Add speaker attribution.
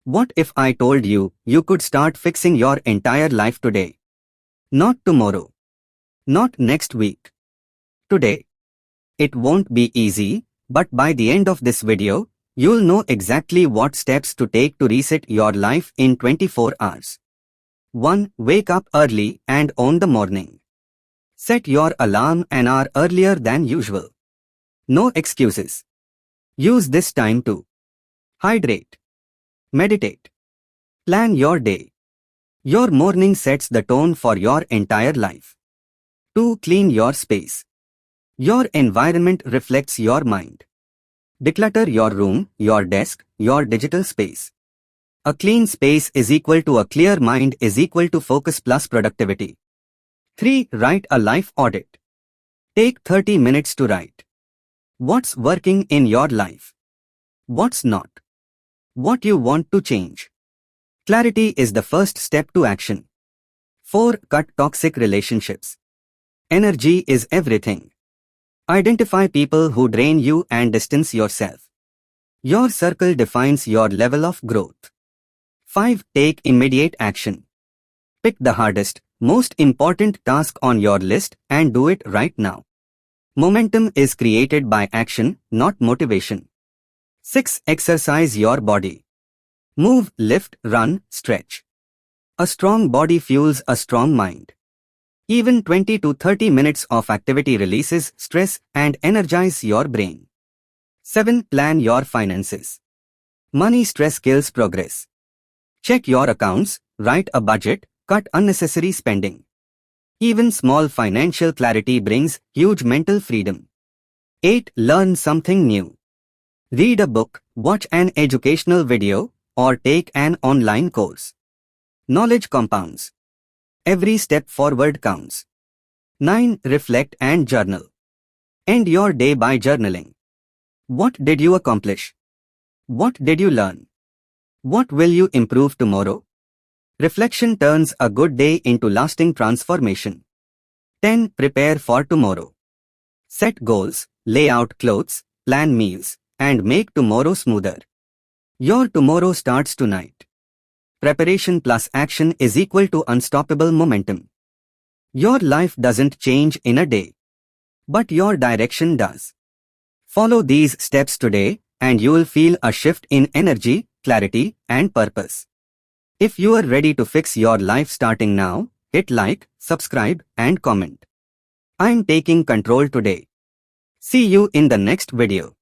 Speaker 1: What if I told you you could start fixing your entire life today? Not tomorrow. Not next week. Today. It won't be easy, but by the end of this video, you'll know exactly what steps to take to reset your life in 24 hours. 1. Wake up early and own the morning. Set your alarm an hour earlier than usual. No excuses. Use this time to hydrate, meditate, plan your day. Your morning sets the tone for your entire life. 2. Clean your space. Your environment reflects your mind. Declutter your room, your desk, your digital space. A clean space is equal to a clear mind is equal to focus plus productivity. 3. Write a life audit. Take 30 minutes to write. What's working in your life? What's not? What you want to change? Clarity is the first step to action. 4. Cut toxic relationships. Energy is everything. Identify people who drain you and distance yourself. Your circle defines your level of growth. 5. Take immediate action. Pick the hardest, most important task on your list and do it right now. Momentum is created by action, not motivation. 6. Exercise your body. Move, lift, run, stretch. A strong body fuels a strong mind. Even 20 to 30 minutes of activity releases stress and energizes your brain. 7. Plan your finances. Money stress kills progress. Check your accounts, write a budget, cut unnecessary spending. Even small financial clarity brings huge mental freedom. 8. Learn something new. Read a book, watch an educational video, or take an online course. Knowledge compounds. Every step forward counts. 9. Reflect and journal. End your day by journaling. What did you accomplish? What did you learn? What will you improve tomorrow? Reflection turns a good day into lasting transformation. 10. Prepare for tomorrow. Set goals, lay out clothes, plan meals, and make tomorrow smoother. Your tomorrow starts tonight. Preparation plus action is equal to unstoppable momentum. Your life doesn't change in a day. But your direction does. Follow these steps today and you will feel a shift in energy, clarity, and purpose. If you are ready to fix your life starting now, hit like, subscribe, and comment. I'm taking control today. See you in the next video.